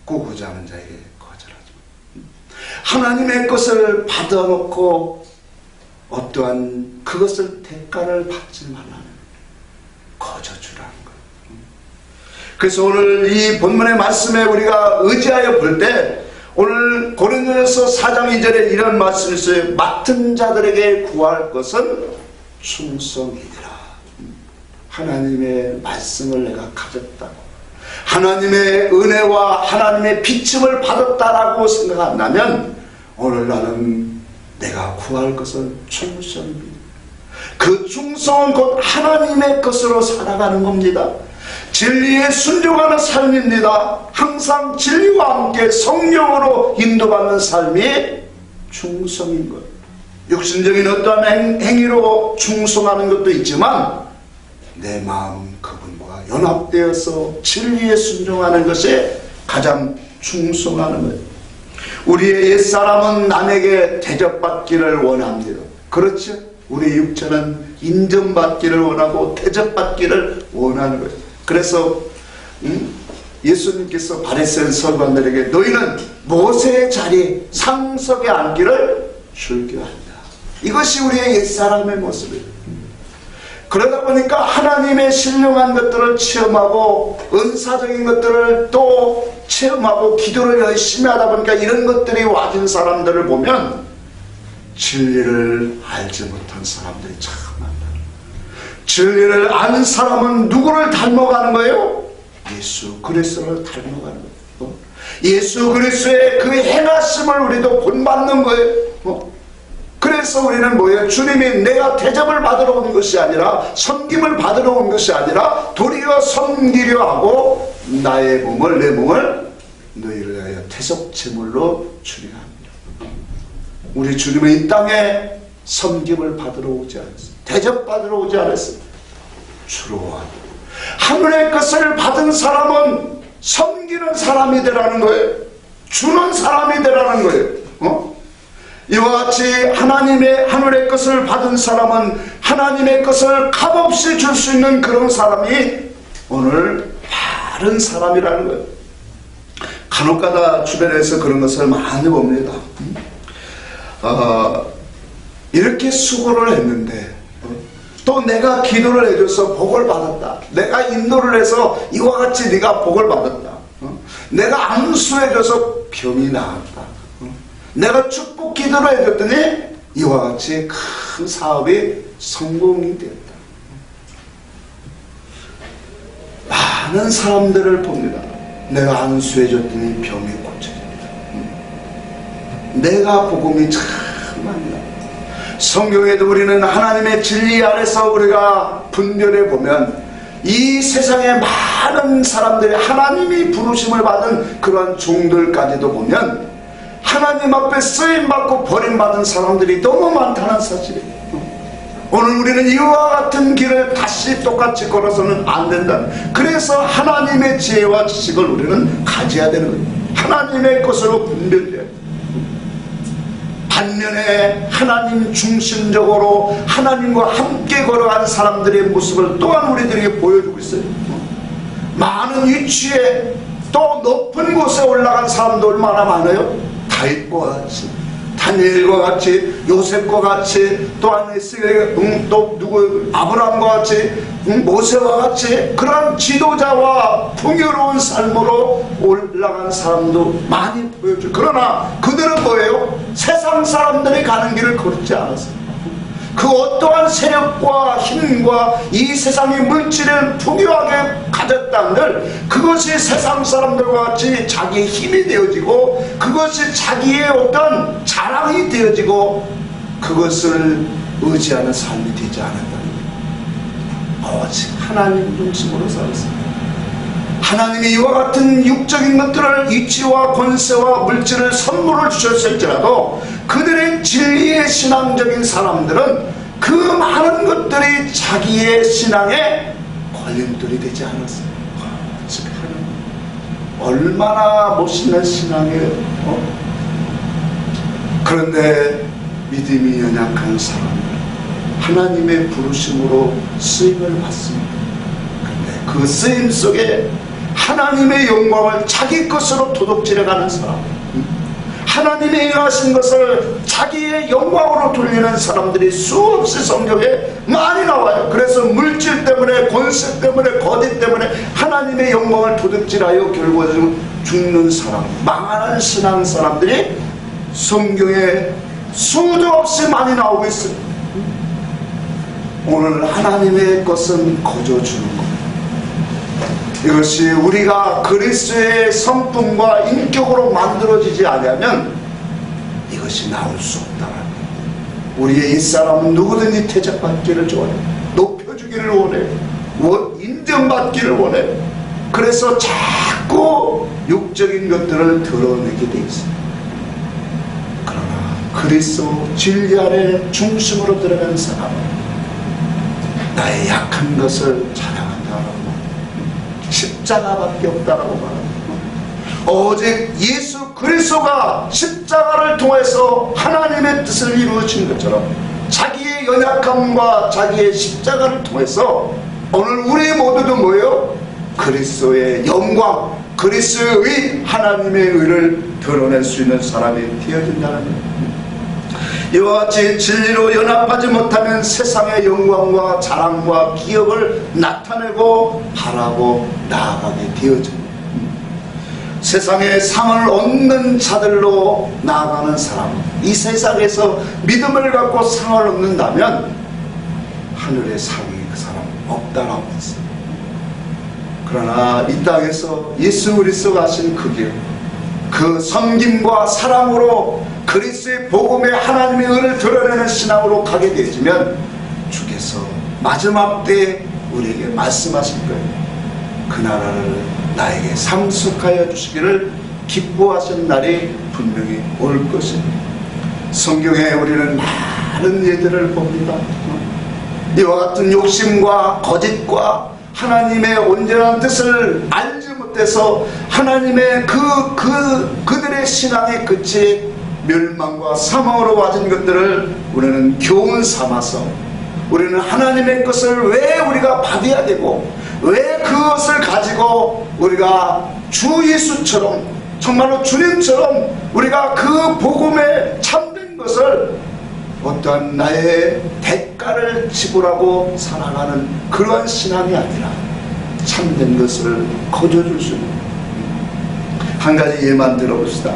꾸고자 하는 자에게 거절하지 마. 하나님의 것을 받아놓고 어떠한 그것을 대가를 받지 말라는 거저주라는 거예요. 그래서 오늘 이 본문의 말씀에 우리가 의지하여 볼 때 오늘 고린도전서 4장 2절에 이런 말씀이 있어요. 맡은 자들에게 구할 것은 충성이니라. 하나님의 말씀을 내가 가졌다고, 하나님의 은혜와 하나님의 비침을 받았다라고 생각한다면 오늘 나는 내가 구할 것은 충성입니다. 그 충성은 곧 하나님의 것으로 살아가는 겁니다. 진리에 순종하는 삶입니다. 항상 진리와 함께 성령으로 인도받는 삶이 충성인 것. 육신적인 어떠한 행위로 충성하는 것도 있지만 내 마음 그분과 연합되어서 진리에 순종하는 것이 가장 충성하는 거예요. 우리의 옛사람은 남에게 대접받기를 원합니다. 그렇죠? 우리 육체는 인정받기를 원하고 대접받기를 원하는 거예요. 그래서 예수님께서 바리새인 서기관들에게 너희는 모세의 자리 상석에 앉기를 즐겨한다. 이것이 우리의 옛사람의 모습이에요. 그러다 보니까 하나님의 신령한 것들을 체험하고 은사적인 것들을 또 체험하고 기도를 열심히 하다 보니까 이런 것들이 와진 사람들을 보면 진리를 알지 못한 사람들이 참 많다. 진리를 아는 사람은 누구를 닮아가는 거예요? 예수 그리스도를 닮아가는 거예요. 예수 그리스도의 그 행하심을 우리도 본받는 거예요. 그래서 우리는 뭐예요? 주님이 내가 대접을 받으러 온 것이 아니라 섬김을 받으러 온 것이 아니라 도리어 섬기려 하고 나의 몸을 내 몸을 너희를 위하여 대속제물로 주리라 합니다. 우리 주님은 이 땅에 섬김을 받으러 오지 않았어요. 대접받으러 오지 않았어요. 주로 하늘의 것을 받은 사람은 섬기는 사람이 되라는 거예요. 주는 사람이 되라는 거예요. 이와 같이 하나님의 하늘의 것을 받은 사람은 하나님의 것을 값없이 줄 수 있는 그런 사람이 오늘 바른 사람이라는 거예요. 간혹가다 주변에서 그런 것을 많이 봅니다. 이렇게 수고를 했는데 또 내가 기도를 해줘서 복을 받았다. 내가 인도를 해서 이와 같이 네가 복을 받았다. 내가 안수해줘서 병이 나았다. 내가 축복 기도를 해줬더니 이와 같이 큰 사업이 성공이 되었다. 많은 사람들을 봅니다. 내가 안수해줬더니 병이 고쳐집니다. 내가 복음이 참 많다. 성경에도 우리는 하나님의 진리 안에서 우리가 분별해 보면 이 세상에 많은 사람들이 하나님이 부르심을 받은 그러한 종들까지도 보면 하나님 앞에 쓰임받고 버림받은 사람들이 너무 많다는 사실이에요. 오늘 우리는 이와 같은 길을 다시 똑같이 걸어서는 안 된다. 그래서 하나님의 지혜와 지식을 우리는 가져야 되는 거예요. 하나님의 것으로 분별해야 돼요. 반면에 하나님 중심적으로 하나님과 함께 걸어가는 사람들의 모습을 또한 우리들에게 보여주고 있어요. 많은 위치에 또 높은 곳에 올라간 사람도 얼마나 많아요? 다윗과 같이, 다니엘과 같이, 요셉과 같이, 또한 또 누구 아브라함과 같이, 모세와 같이 그런 지도자와 풍요로운 삶으로 올라간 사람도 많이 보여줘요. 그러나 그들은 뭐예요? 세상 사람들이 가는 길을 걷지 않았어요. 그 어떠한 세력과 힘과 이 세상의 물질을 풍요하게 가졌다는들 그것이 세상 사람들과 같이 자기의 힘이 되어지고 그것이 자기의 어떤 자랑이 되어지고 그것을 의지하는 삶이 되지 않았다는 거예요. 오직 하나님 중심으로 살았습니다. 하나님이 이와 같은 육적인 것들을 이치와 권세와 물질을 선물을 주셨을지라도 그들의 진리의 신앙적인 사람들은 그 많은 것들이 자기의 신앙에 걸림돌이 되지 않았어요. 오직 하나님. 얼마나 멋있는 신앙이에요. 그런데 믿음이 연약한 사람들 하나님의 부르심으로 쓰임을 받습니다. 그런데 그 쓰임 속에 하나님의 영광을 자기 것으로 도둑질해가는 사람, 하나님이 행하신 것을 자기의 영광으로 돌리는 사람들이 수없이 성경에 많이 나와요. 그래서 물질 때문에, 권세 때문에, 거짓 때문에 하나님의 영광을 도둑질하여 결국은 죽는 사람, 망하는 신앙 사람들이 성경에 수도 없이 많이 나오고 있어요. 오늘 하나님의 것은 거저 주는 겁니다. 이것이 우리가 그리스도의 성품과 인격으로 만들어지지 않으면 이것이 나올 수 없다는 거예요. 우리의 이사람은 누구든지 대접받기를 좋아해요. 높여주기를 원해요. 인정받기를 원해요. 그래서 자꾸 육적인 것들을 드러내게 돼 있어요. 그러나 그리스도 진리 안에 중심으로 들어간 사람은 나의 약한 것을 자랑한다라고 십자가밖에 없다라고 말합니다. 오직 예수 그리스도가 십자가를 통해서 하나님의 뜻을 이루어진 것처럼 자기의 연약함과 자기의 십자가를 통해서 오늘 우리 모두도 뭐예요? 그리스도의 영광, 그리스도의 하나님의 의를 드러낼 수 있는 사람이 되어진다는 거예요. 이와 같이 진리로 연합하지 못하면 세상의 영광과 자랑과 기업을 나타내고 바라고 나아가게 되어집니다. 세상의 상을 얻는 자들로 나아가는 사람, 이 세상에서 믿음을 갖고 상을 얻는다면 하늘의 상이 그 사람 없다라고 했어요. 그러나 이 땅에서 예수 그리스도가 하신 그 길, 그 섬김과 사랑으로 그리스도의 복음에 하나님의 의를 드러내는 신앙으로 가게 되지면 주께서 마지막 때에 우리에게 말씀하실 거예요. 그 나라를 나에게 상속하여 주시기를 기뻐하신 날이 분명히 올 것입니다. 성경에 우리는 많은 예들을 봅니다. 이와 같은 욕심과 거짓과 하나님의 온전한 뜻을 알지 못해서 하나님의 그들의 신앙의 끝이 멸망과 사망으로 와진 것들을 우리는 교훈 삼아서 우리는 하나님의 것을 왜 우리가 받아야 되고 왜 그것을 가지고 우리가 주 예수처럼 정말로 주님처럼 우리가 그 복음에 참된 것을 어떠한 나의 대가를 지불하고 살아가는 그러한 신앙이 아니라 참된 것을 거저줄 수 있는 한 가지 예만 들어봅시다.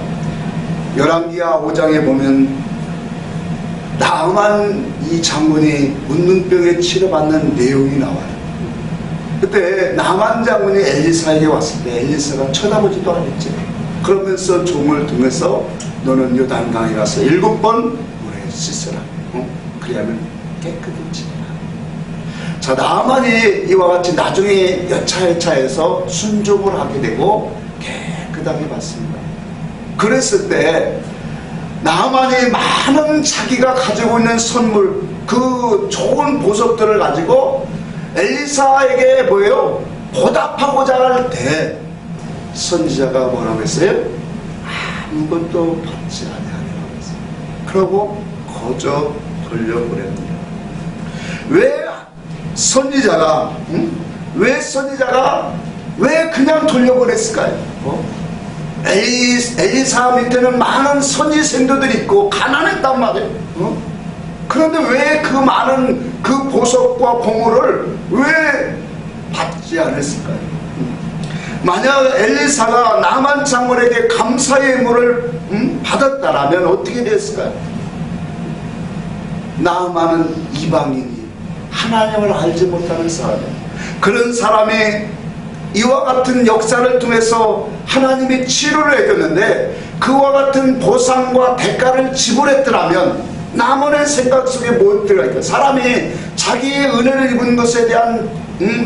열왕기하 5장에 보면 나만 이 장군이 문둥병에 치료받는 내용이 나와요. 그때 나만 장군이 엘리사에게 왔을 때 엘리사가 쳐다보지도 않았지. 그러면서 종을 통해서 너는 요단강에 가서 7번 물에 씻으라. 그래야면 깨끗해지리라. 자, 나만이 이와 같이 나중에 여차여차해서 순종을 하게 되고 깨끗하게 받습니다. 그랬을 때 나만이 많은 자기가 가지고 있는 선물, 그 좋은 보석들을 가지고 엘리사에게 뭐예요? 보답하고자 할 때 선지자가 뭐라고 했어요? 아무것도 받지 아니하리라고 했어요. 그러고 거저 돌려보냅니다. 왜 선지자가 왜 그냥 돌려보냈을까요? 엘리사 밑에는 많은 선지생도들이 있고 가난했단 말이에요. 그런데 왜 그 많은 그 보석과 보물을 왜 받지 않았을까요? 만약 엘리사가 나만 장군에게 감사의 물을 받았다라면 어떻게 됐을까요? 나아만은 이방인이 하나님을 알지 못하는 사람이에요. 그런 사람이 이와 같은 역사를 통해서 하나님이 치료를 해줬는데 그와 같은 보상과 대가를 지불했더라면 나만의 생각 속에 뭐 들어갈까요? 사람이 자기의 은혜를 입은 것에 대한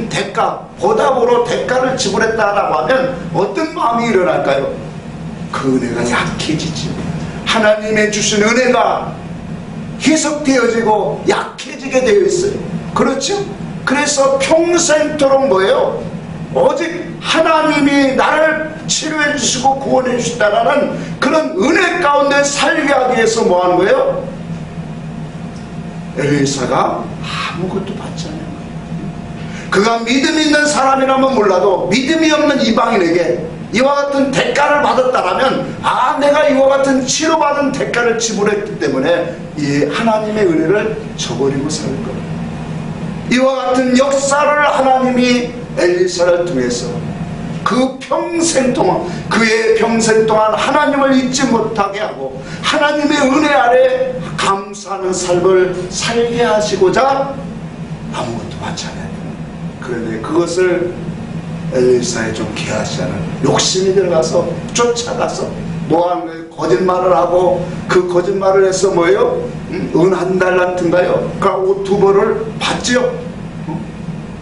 대가, 보답으로 대가를 지불했다라고 하면 어떤 마음이 일어날까요? 그 은혜가 약해지지. 하나님의 주신 은혜가 희석되어지고 약해지게 되어 있어요. 그렇죠? 그래서 평생토록 뭐예요? 오직 하나님이 나를 치료해 주시고 구원해 주셨다라는 그런 은혜 가운데 살게 하기 위해서 뭐 하는 거예요? 엘리사가 아무것도 받지 않은 거예요. 그가 믿음 있는 사람이라면 몰라도 믿음이 없는 이방인에게 이와 같은 대가를 받았다라면 내가 이와 같은 치료받은 대가를 지불했기 때문에 이 하나님의 은혜를 저버리고 살 거예요. 이와 같은 역사를 하나님이 엘리사를 통해서 그 평생 동안, 그의 평생 동안 하나님을 잊지 못하게 하고 하나님의 은혜 아래 감사하는 삶을 살게 하시고자 아무것도 받지 않아요. 그런데 그것을 엘리사에 좀 개하시하는 욕심이 들어가서 쫓아가서 뭐하는 거예요? 거짓말을 하고 그 거짓말을 해서 뭐예요? 은 한 달란트인가요? 그 옷 2벌을 받지요.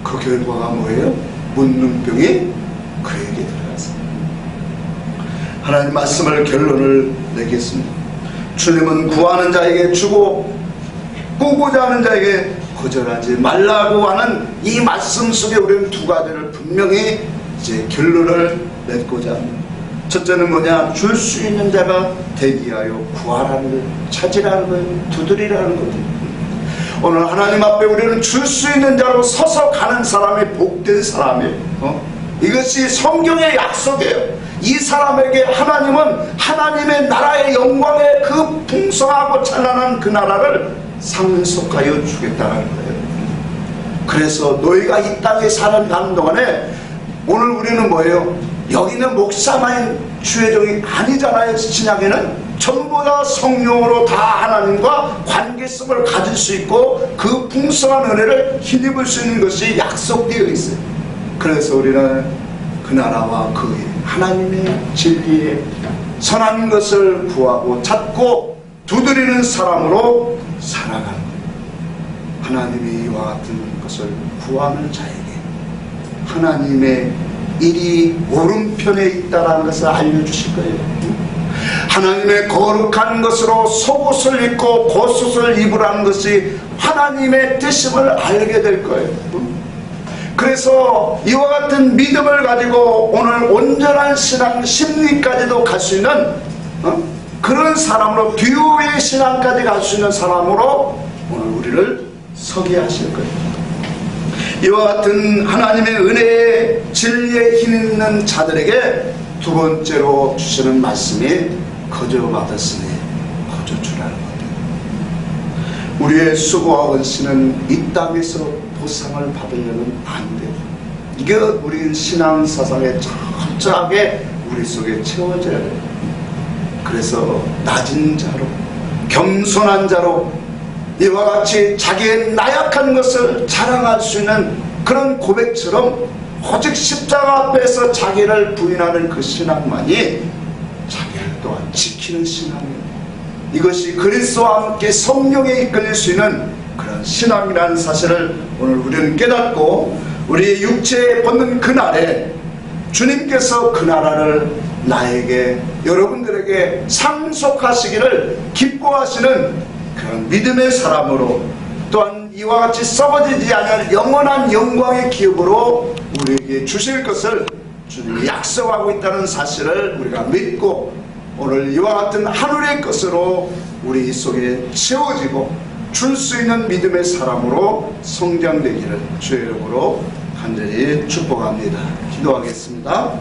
그 결과가 뭐예요? 문둥병이 그에게 들어갔습니다. 하나님 말씀을 결론을 내겠습니다. 주님은 구하는 자에게 주고 꾸고자 하는 자에게 거절하지 말라고 하는 이 말씀 속에 우리는 2가지를 분명히 이제 결론을 맺고자 합니다. 첫째는 뭐냐? 줄 수 있는 자가 대기하여 구하라는 거예요. 찾으라는 거예요. 두드리라는 거예요. 오늘 하나님 앞에 우리는 줄 수 있는 자로 서서 가는 사람이 복된 사람이에요. 이것이 성경의 약속이에요. 이 사람에게 하나님은 하나님의 나라의 영광의 그 풍성하고 찬란한 그 나라를 상속하여 주겠다는 거예요. 그래서 너희가 이 땅에 살아가는 동안에 오늘 우리는 뭐예요? 여기는 목사만 주의 종이 아니잖아요. 신약에는 전부 다 성령으로 다 하나님과 관계성을 가질 수 있고 그 풍성한 은혜를 힘입을 수 있는 것이 약속되어 있어요. 그래서 우리는 그 나라와 그 하나님의 진리에 선한 것을 구하고 찾고 두드리는 사람으로 살아가는 거예요. 하나님이 이와 같은 것을 구하는 자에게 하나님의 일이 오른편에 있다는 것을 알려주실 거예요. 하나님의 거룩한 것으로 속옷을 입고 겉옷을 입으라는 것이 하나님의 뜻임을 알게 될 거예요. 그래서 이와 같은 믿음을 가지고 오늘 온전한 신앙 심리까지도 갈 수 있는 그런 사람으로 듀오의 신앙까지 갈 수 있는 사람으로 오늘 우리를 서게 하실 거예요. 이와 같은 하나님의 은혜의 진리에 힘있는 자들에게 2번째로 주시는 말씀이 거저 받았으니 거저 주라는 겁니다. 우리의 수고와 원신은 이 땅에서 보상을 받으려면 안 돼요. 이게 우리 신앙 사상에 철저하게 우리 속에 채워져야 돼요. 그래서 낮은 자로 겸손한 자로 이와 같이 자기의 나약한 것을 자랑할 수 있는 그런 고백처럼 오직 십자가 앞에서 자기를 부인하는 그 신앙만이 자기를 또한 지키는 신앙이에요. 이것이 그리스도와 함께 성령에 이끌릴 수 있는 그런 신앙이라는 사실을 오늘 우리는 깨닫고 우리의 육체에 벗는 그날에 주님께서 그 나라를 나에게 여러분들에게 상속하시기를 기뻐하시는 그런 믿음의 사람으로 또한 이와 같이 썩어지지 않을 영원한 영광의 기업으로 우리에게 주실 것을 주님이 약속하고 있다는 사실을 우리가 믿고 오늘 이와 같은 하늘의 것으로 우리 속에 채워지고 줄 수 있는 믿음의 사람으로 성장되기를 주의 이름으로 간절히 축복합니다. 기도하겠습니다.